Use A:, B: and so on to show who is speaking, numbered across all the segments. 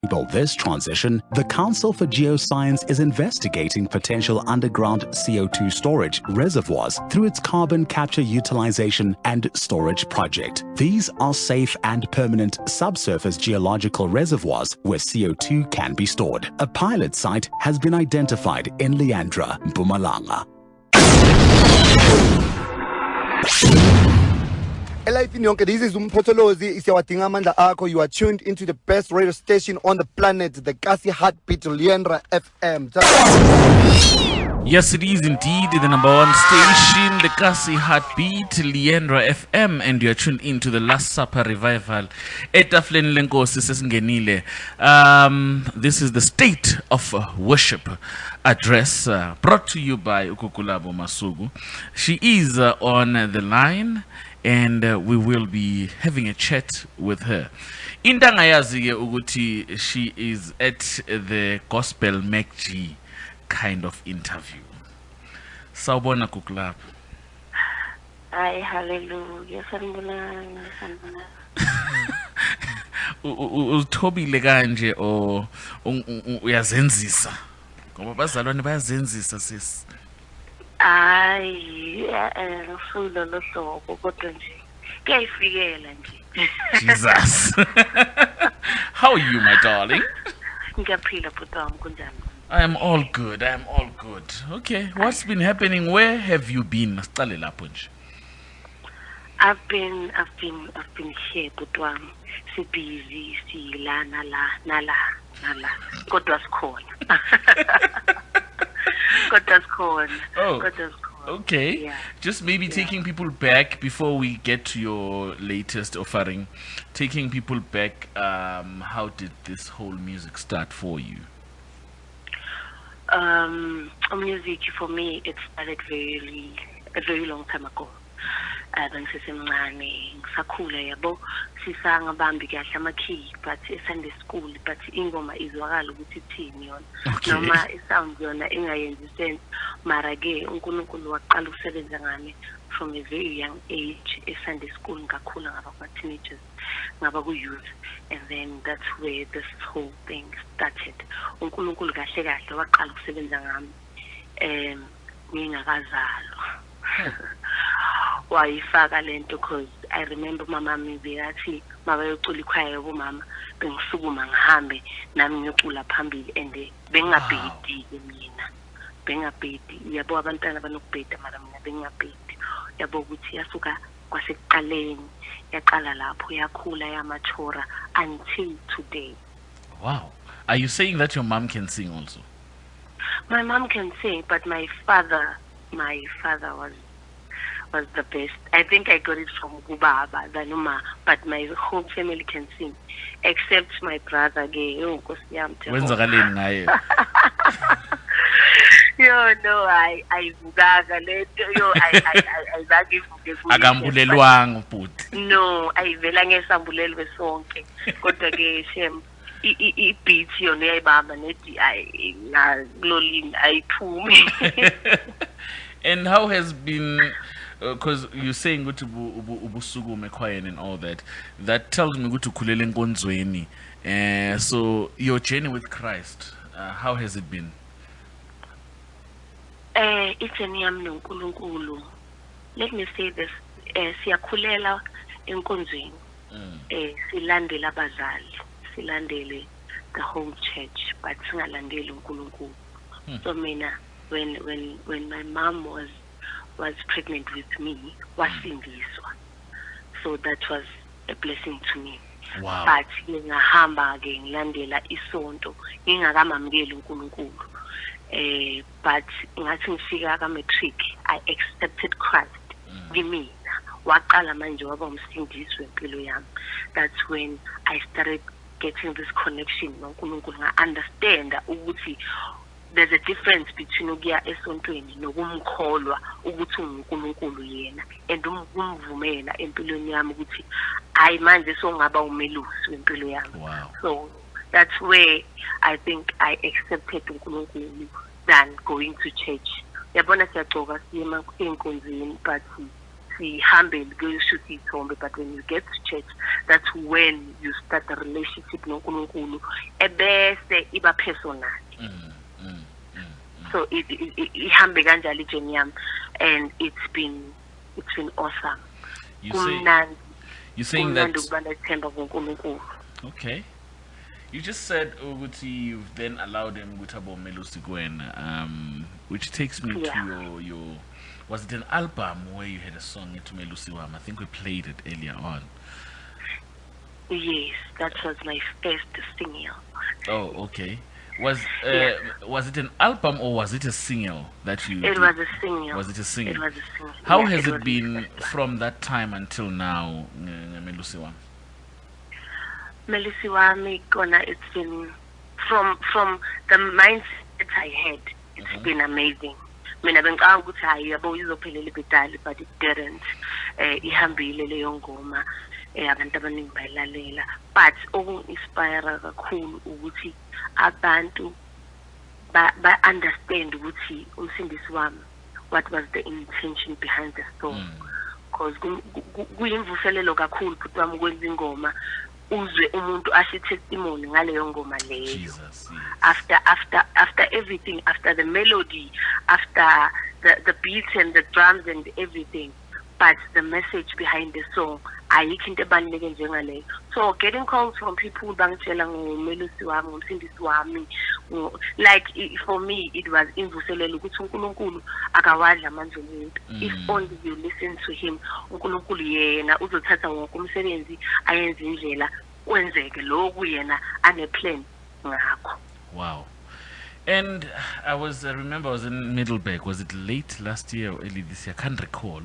A: enable this transition, the Council for Geoscience is investigating potential underground CO2 storage reservoirs through its carbon capture utilization and storage project. These are safe and permanent subsurface geological reservoirs where CO2 can be stored. A pilot site has been identified in Leandra, Mpumalanga.
B: This is Umpotolozi. Isiyawadinga amandla akho. You are tuned into the best radio station on the planet, the Kasi Heartbeat Leandra FM.
C: Yes, it is indeed the number one station, the Kasi Heartbeat Leandra FM, and you are tuned into the Last Supper revival. Etaflen Lenkosi sesingenile. This is the State of Worship address brought to you by Gugu Labo Masuku. She is on the line, and we will be having a chat with her. Indangayazi uguti, she is at the Gospel MacG kind of interview. Sawubona Gugu Labo.
D: Ay, hallelujah. Sanibonani.
C: Uthobile kanje o uyazenzisa. Ngoba bazalwane bayazenzisa sis.
D: Ay, fulo lo hlobo kodwa nje kuyayifikela nje.
C: Jesus. How are you, my darling?
D: Ngiyaphila bhuti wami kunjani?
C: I am all good. Okay, what's been happening? Where have you been? Sicale lapho nje.
D: I've been here bhuti wami. Si busy, si la nala. Kodwa sikhona.
C: Oh, okay.
D: Yeah.
C: Just maybe taking people back before we get to your latest offering. Taking people back, how did this whole music start for you?
D: Music for me, it started a very long time ago. Bengisesemncane ngisakhula yabo sisanga bambi kahle ama-key but e-Sunday school but ingoma izwakala ukuthi ithini yona noma isound yona engayenzi sense mara ke uNkulunkulu waqala ukusebenza ngami from a very young age e-Sunday school ngakhula ngaba-teenagers ngaba-youth, and then that's where this whole thing started. uNkulunkulu kahle kahle waqala ukusebenza ngami ngingakazalwa. Wayifaka lento because I remember mama beyathi mabayocula ikhwaya yobo mama bengisukuma ngihambe nami ngiyocula phambili and bengingabhedi ke mina bengingabhedi yabo abantwana banokubheda mara mina bengingabhedi yabo ukuthi yasuka kwasekuqaleni yaqala lapho yakhula yamathora until today.
C: Wow. Are you saying that your mom can sing also?
D: My mom can sing, but my father was the best. I think I got it from Gubaba, Zanuma, but my whole family can sing, except my brother. Yo, no, I
C: Agambulelwang put.
D: No, I velange sambulelwe sonke. Kodwa ke shem beat yona yayibamba nethi ayiphume.
C: And how has been, because you're saying ukuthi ubusukume quiet and all that, that tells me ukuthi ukhulele enkonzweni. So your journey with Christ, how has it been?
D: It's a niyam noNkulunkulu. Let me say this, siyakhulela enkonzweni. Silandele abazali, silandele the whole church, but singalandeli uNkulunkulu. So mina when my mom was pregnant with me, wasindiswa. So that was a blessing to me.
C: Wow.
D: But ngingahamba ke ngilandela isonto ngingakamamukeli uNkulunkulu. But ngathi ngifika ka-matric I accepted Christ. Ngimina waqala manje waba umsindisi wempilo yami. That's when I started getting this connection noNkulunkulu. Nga-understand ukuthi there's a difference between ukuya esontweni nokumkholwa ukuthi uNkulunkulu yena and ukumvumela empilweni yami ukuthi hayi manje songaba umelusi wempilo yami.
C: Wow.
D: So that's where I think I accepted uNkulunkulu than going to church. Yabona siyagcoka siyema enkonzweni but sihambe kuyoshoot iy'thombe, but when you get to church, that's when you start the relationship noNkulunkulu ebese iba personal. So ihambe kanjalo ijourney yami, and it's been awesome.
C: You're saying that. Okay. You just said Uguti, you've then allowed him Gutabo Melusigwen, which takes me to your was it an album where you had a song to Melusiwam? I think we played it earlier on.
D: Yes, that was my first single.
C: Oh, okay. Was it an album or was it a single that you?
D: It was a single.
C: Was it a single?
D: It was a single.
C: How has it been from that time until now, Melusiwam?
D: Melusiwami Kona, it's been from the mindset I had, it's been amazing. Mina bengicabanga ukuthi hayi yabo izophelela ibhedali, but it didn't. Ihambile leyo ngoma, abantu abaningi bayilalela, but okungi-inspire kakhulu ukuthi abantu ba understand ukuthi umsindisi wami, what was the intention behind the song, because kuyimvuselelo kakhulu ukuthi wami ukwenza ingoma uzwe umuntu asho testimony ngaleyo ngoma leyo.
C: Jesus, yes.
D: After everything, after the melody, after the beats and the drums and everything, but the message behind the song, ayikho into ebaluleke njengaleyo. So getting calls from people bangitshela ngomelusi wami, ngomsindisi wami, like for me it was imvuselelo ukuthi uNkulunkulu akawadla amandla omuntu. If only you listen to him, uNkulunkulu yena uzothatha wonke umsebenzi ayenze indlela wenzeke lokhu yena ane plan ngakho.
C: Wow. And I remember I was in Middleburg. Was it late last year or early this year? I can't recall.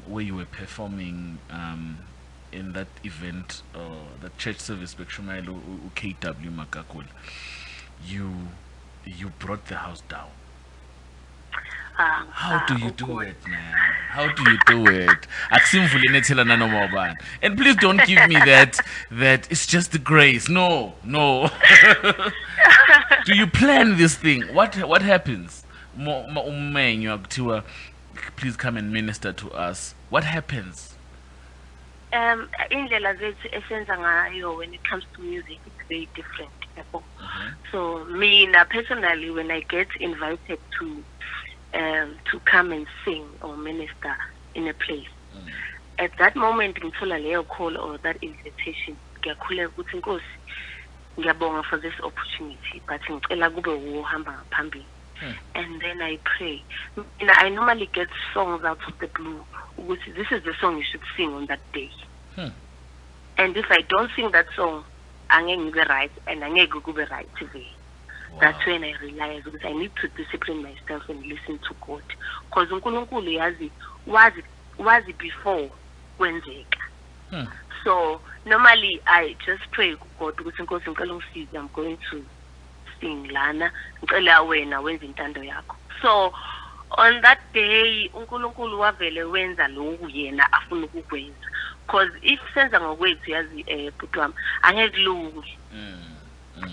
C: Where you were performing in that event, that church service, Bekshumailo KW Makakul. You brought the house down. How do you do it, man? How do you do it? And please don't give me that it's just the grace. No. Do you plan this thing? What happens? Please come and minister to us. What happens?
D: Indlela zethu esenza ngayo when it comes to music, it's very different. So mina personally, when I get invited to come and sing or minister in a place, at that moment ngithola leyo call or that invitation, ngiyakhuleka ukuthi Nkosi, ngiyabonga for this opportunity, but ngicela kube uhamba phambili. And then I pray. I normally get songs out of the blue, which this is the song you should sing on that day. And if I don't sing that song, angeke ngibe right and angeke kube right today. That's when I realized that I need to discipline myself and listen to God. Because uNkulunkulu yazi wazi before kwenzeka. So normally I just pray God ukuthi Nkosi ngicela ungisize, I'm going to sing lana, ngicela wena wenza intando yakho. So on that day uNkulunkulu wavele wenza lokhu yena afuna ukukwenza. Because if senza ngokwethu yazi bhuti wami angeke lungile.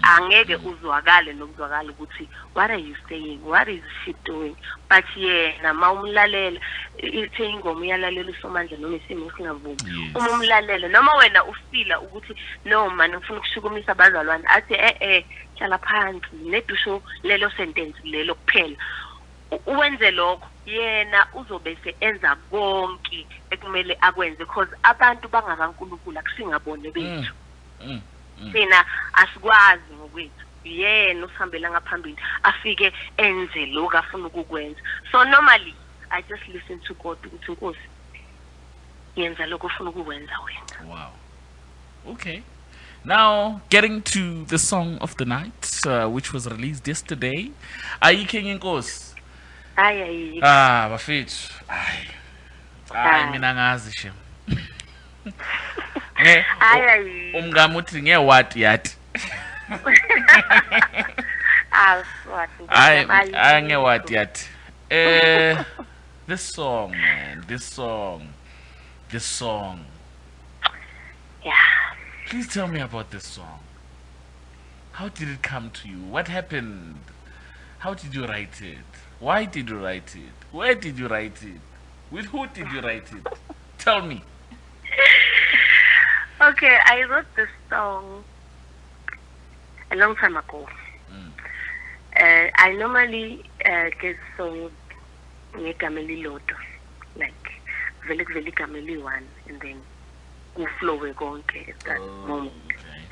D: Angeke uzwakale nokuzwakala ukuthi what are you saying, what is she doing, but yena mawumlalela ithe ingoma uyalalela uSomandla noma isimo singavumi, uma umlalela noma wena ufila ukuthi no man ufuna ukushukumisa abazalwane athi hlala phansi nedusho lelo sentence lelo kuphela uwenze lokho, yena uzobe enza konke ekumele akwenze, because abantu bangakaNkulunkulu akusingabone bethu. Thina asikwazi ngokwethu, yena usihambela ngaphambili afike enze lokho afuna ukukwenza. So normally I just listen to God ukuthi Nkosi yenza lokho ufuna ukukwenza wena.
C: Wow. Okay. Now getting to the song of the night, which was released yesterday. Ayikho Eny'Inkosi.
D: Hayi.
C: Bafethu. Hayi mina ngazi shem. Umngami uthi ngewat yat. I ngewat yat. This song, man, this song.
D: Yeah.
C: Please tell me about this song. How did it come to you? What happened? How did you write it? Why did you write it? Where did you write it? With who did you write it? Tell me.
D: Okay, I wrote this song a long time ago. I normally get songs ngegama elilodwa, like very gama eli-one, and then kuflowe konke at that moment.
C: Okay.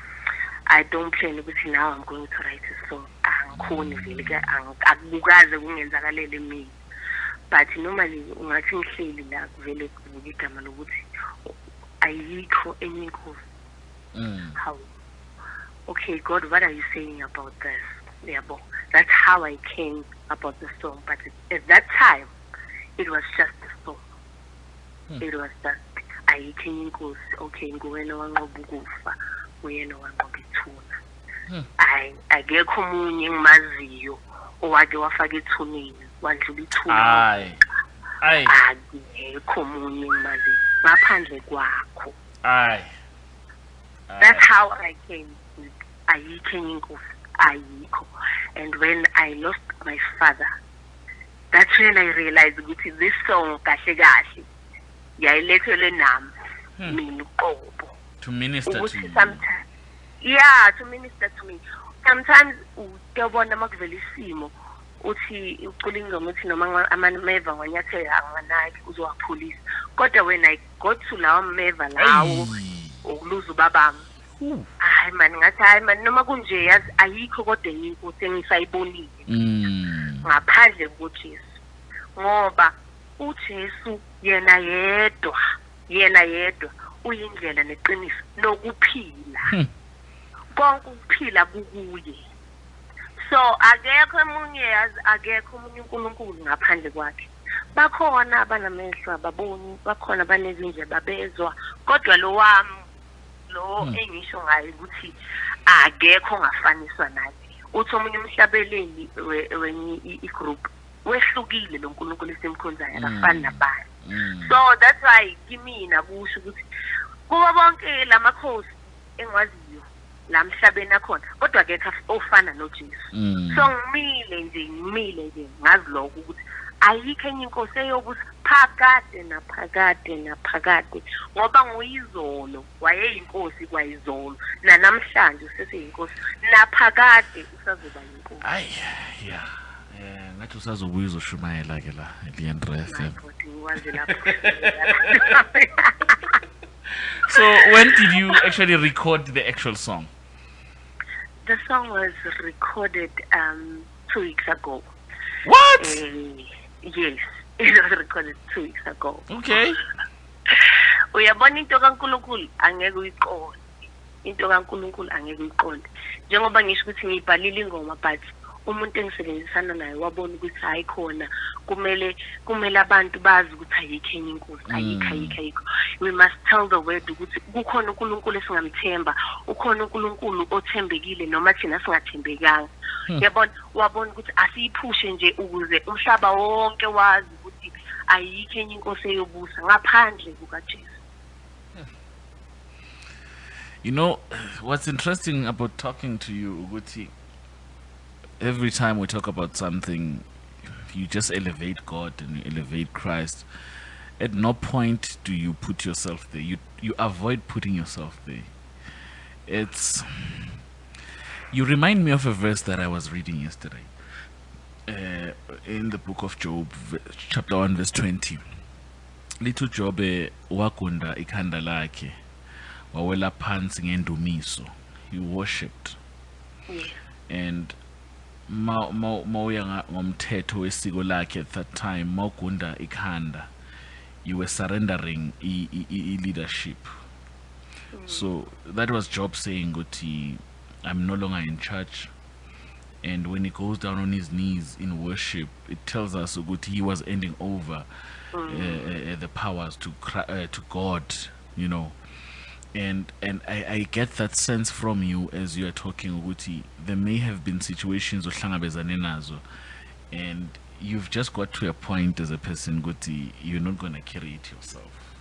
D: I don't plan ukuthi now I'm going to write a song. Angikhoni vele ke akubukaze kungenzakalele mina. But normally ungathi ngihleli la vele kuvuka igama lokuthi Ayikho Eny'Inkosi. How? Okay, God, what are you saying about this? Yeah, that's how I came about the song. But at that time, it was just a song. It was just Ayikho Eny'Inkosi. Okay, nguwena wanqoba ukufa, uyena wanqoba ithuna. Akekho omunye engimaziyo owake wafaka ethuneni wandlula ithuna. Akekho omunye engimaziyo ngaphandle kwakho. That's how I came with Ayikho Eny'Inkosi. Ayikho. And when I lost my father, that's when I realized ukuthi this song kahle kahle yayilethelwe nami mina uqobo
C: To minister to you.
D: Yeah, to minister to me. Sometimes uyabona makuvela isimo uthi ucula ingoma uthi noma amameva nganyathela anganaki uzowaphulisa. Kodwa when I got to lawo meva lawo ukuluza ubabami. Hayi man ngathi hayi man noma kunje yazi ayikho kodwa Eny'Inkosi engisayibonile. Ngaphandle koJesu. Ngoba uJesu yena yedwa uyindlela neqiniso nokuphila. Konke ukuphila kukuye. So akekho emunye yazi akekho umunye uNkulunkulu ngaphandle kwakhe. Bakhona abanamehlo ababoni, bakhona banezinje babezwa, kodwa lo wami lo engisho ngayo ukuthi akekho ngafaniswa naye. Uthi omunye umhlabeleli wenye igroup wehlukile lo nkulunkulu esimkhonzayo akafani nabanye. So that's why kimina kusho ukuthi kuba bonke lamakhosi engwaziyo la mhlabeni akhona kodwa akekho ofana noJesu. So ngimile nje ngazi lokho ukuthi ayikho Eny'Inkosi eyobusa phakade naphakade ngoba nguyizolo wayeyinkosi kwayizolo namhlanje useseyinkosi naphakade usazoba yinkosi.
C: Ngathi usazobuya uzoshumayela ke la Leandra FM. So when did you actually record the actual song?
D: The song was recorded 2 weeks ago.
C: What?
D: Yes, it was recorded 2 weeks ago.
C: Okay.
D: Uyabona into kaNkulunkulu angeke uyiqonde. Into kaNkulunkulu angeke uyiqonde. Njengoba ngisho ukuthi ngibhalile ingoma but umuntu engisebenzisana naye wabona ukuthi hayi khona kumele abantu bazi ukuthi ayikho Eny'Inkosi ayikho. We must tell the word ukuthi kukhona uNkulunkulu esingamthemba, ukhona uNkulunkulu othembekile noma thina singathembekanga. Yabona wabona ukuthi asiyiphushe nje ukuze umhlaba wonke wazi ukuthi ayikho Eny'Inkosi eyobusa ngaphandle kukaJesu.
C: You know what's interesting about talking to you, Uguti? Every time we talk about something, you just elevate God and you elevate Christ. At no point do you put yourself there. You avoid putting yourself there. You remind me of a verse that I was reading yesterday in the book of Job, chapter 1, verse 20. Little Job wakunda ikhanda lakhe wawela phansi ngendumiso. He worshipped. And mawuya ngomthetho wesiko lakhe at that time mawugunda ikhanda, you were surrendering leadership. So that was Job saying ukuthi I'm no longer in charge. And when he goes down on his knees in worship, it tells us ukuthi he was handing over the powers to God, you know. And I get that sense from you as you are talking, Uguti. There may have been situations ohlangabezane nazo, and you've just got to a point as a person, Guti, you're not going to carry it yourself.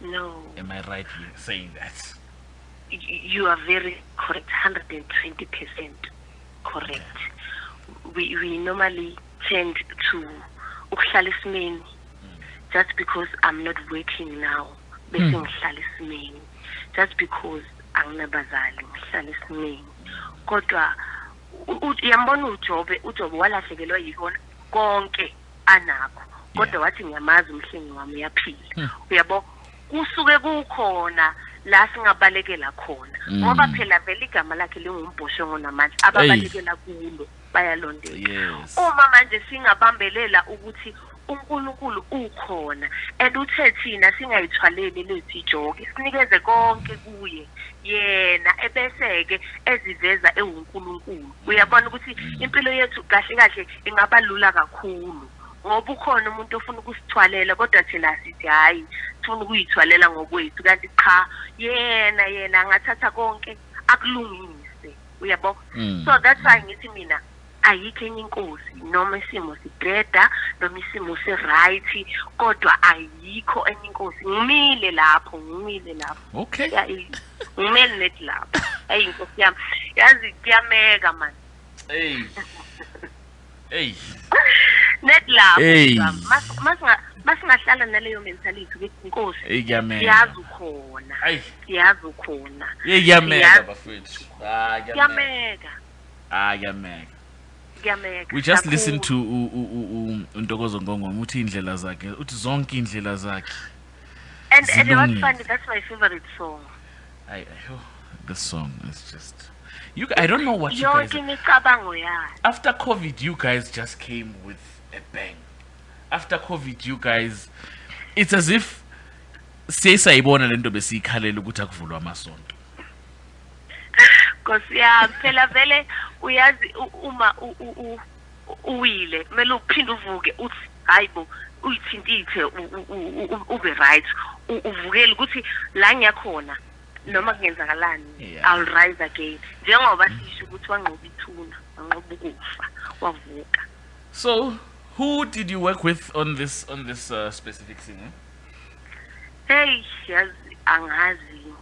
D: No.
C: Am I right in saying that?
D: You are very correct, 120% correct. We normally tend to ukuhlala isimeni just because I'm not working now, bese ngihlala esimeni. Just because anginabazali ngihlala esimeni. Kodwa yambona uJobe walahlekelwa yikona konke anakho. Kodwa wathi ngiyamazi umhlengi wami uyaphila. Uyabo kusuke kukhona la singabalekela khona. Ngoba phela vele igama lakhe lingumbhosho namanje ababalekela kulo bayalondela. Uma manje singabambelela ukuthi uNkulunkulu ukhona and uthe thina singayithwaleli lethi ijoke sinikeze konke kuye yena ebese ke eziveza ewuNkulunkulu. Uyabona ukuthi impilo yethu kahle kahle ingabalula kakhulu ngoba ukhona umuntu ofuna ukusithwalela kodwa thina sithi hayi sifuna ukuyithwalela ngokwethu kanti cha yena angathatha konke akulungise. Uyabo so that's why ngithi mina ayikho enye inkosi noma isimo sibreda noma isimo se-right kodwa ayikho enye inkosi ngimile lapho.
C: Okay.
D: Ngimile net lapho. Hayi inkosi yami yazi kuyameka man.
C: Hey.
D: Net lapho. Masingahlala naleyo mentality ukuthi inkosi siyazi ukhona.
C: Kuyameka bafethu.
D: Kuyameka.
C: We just listened to Ntokozo Ngongoma uthi indlela zakhe uthi zonke indlela zakhe.
D: And what's funny, that's my favorite song.
C: This song is just I don't know what you guys. After COVID, you guys just came with a bang. After COVID, you guys, it's as if sayibona lento besikhalela ukuthi akuvulwa amasonto.
D: Because phela vele uyazi uma uwile kumele uphinde uvuke uthi hayibo uyithintithe ube right uvukele ukuthi la ngiyakhona noma kungenzakalani I'll rise again njengoba sisho ukuthi wanqoba ithuna wanqoba ukufa wavuka.
C: So who did you work with on this specific singer?
D: Hey yazi angazi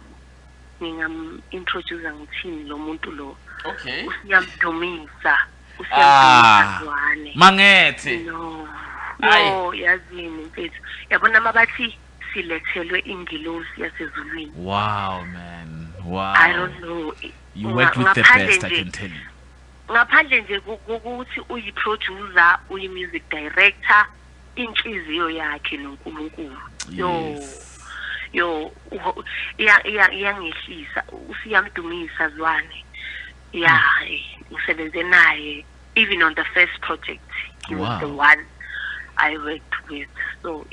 D: ngingam-introduce ngithini lo muntu lo.
C: Okay.
D: Usiyamdumisa Zwane.
C: Mangethe.
D: No yazini mfethu yabona mabathi silethelwe ingilosi yasezulwini.
C: Wow man, wow.
D: I don't know.
C: You worked with the best, I can tell you.
D: Ngaphandle nje ukuthi uyi-producer uyi-music director inhliziyo yakhe noNkulunkulu. Yo iyangehlisa usiyamdumisa Zwane. Ngisebenze naye even on the first project. He was the one I worked with. So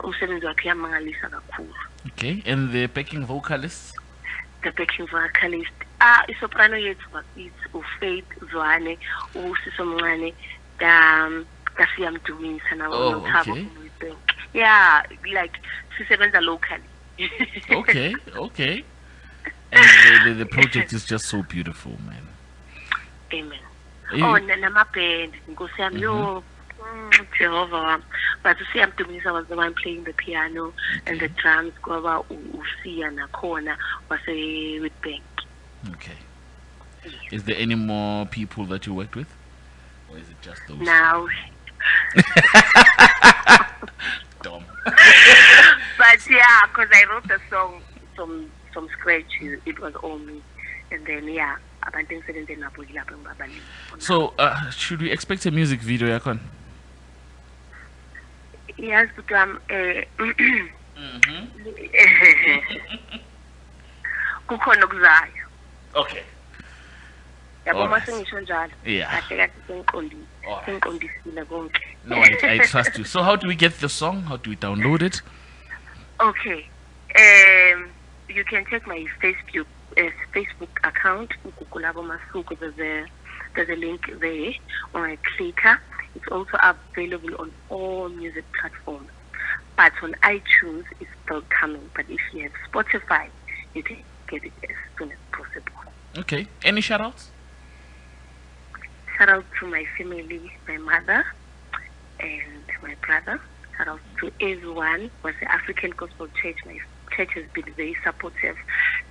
D: umsebenzi wakhe yamangalisa kakhulu.
C: Okay, and the backing vocalist?
D: The backing vocalist isoprano yethu it's uFaith Zwane, uSiso Mncane, kasiyamdumisa nawo noThabo Mngwibhenki. Like sisebenza locally. Okay. And
C: the project is just so beautiful, man.
D: Amen. Namaband Nkosi yami yo Jehovah. But uSiyamdumisa was the one playing the piano and the drums ngoba uSiya nakhona wase with bank.
C: Okay. Is there any more people that you worked with? Or is it just those?
D: Now.
C: Dumb.
D: But because I wrote the song from scratch, it was all me. And then
C: so should we expect a music video, Yakon?
D: Yes, but kukhona okuzayo.
C: Okay. No, I trust you. So how do we get the song? How do we download it?
D: Okay. You can check my Facebook account, Gugu Labo Masuku. There's a link there on a clicker. It's also available on all music platforms. But on iTunes, it's still coming. But if you have Spotify, you can get it as soon as possible.
C: Okay. Any shout-outs?
D: Shout out to my family, my mother and my brother. Shout out to everyone. Was the African Gospel Church. My church has been very supportive.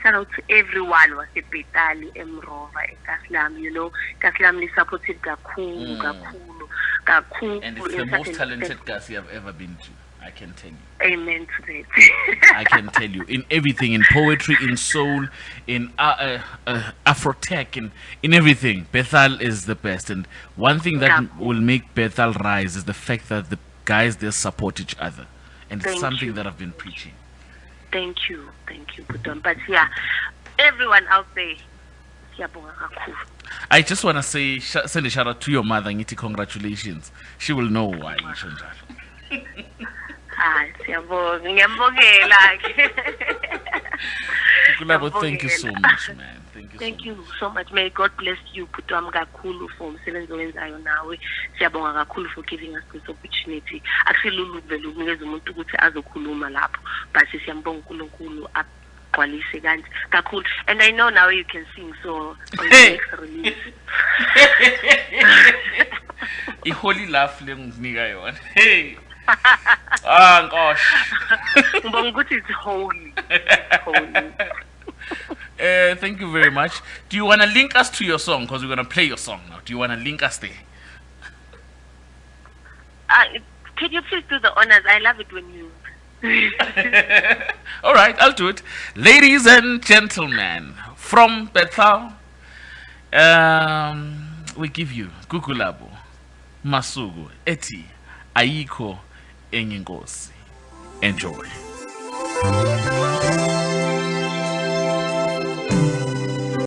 D: Shout out to everyone. Was the Betali, Emrova, Kaslam. Kaslam is supportive. Kakulu.
C: And it's the most talented Kasi I've ever been to. I can tell you.
D: Amen to that.
C: I can tell you, in everything, in poetry, in soul, in Afrotech, in everything, Bethel is the best. And one thing that will make Bethel rise is the fact that the guys there support each other, and it's something that I've been preaching.
D: Thank you, Putom. But yeah, everyone out there,
C: I just want to say, send a shout out to your mother, Ngiti, congratulations. She will know why. Thank you so much, man.
D: Thank you so much. May God bless you, Putam Gakulu, for Seven Nawe. Siabonga Gakulu for giving us this opportunity. Actually, Lulu Velu, Mizumuntu, Azokuluma Lap, but Siambong Kulu up. And I know now you can sing, so on the next release.
C: Holy laugh, hey. Ah, gosh.
D: It's holy.
C: Thank you very much. Do you want to link us to your song? Because we're going to play your song now. Do you want to link us there?
D: Can you please do the honors? I love it when you...
C: All right, I'll do it. Ladies and gentlemen, from Bethel, we give you Gugu Labo Masuku, Eti Ayikho Eny'Inkosi. Enjoy.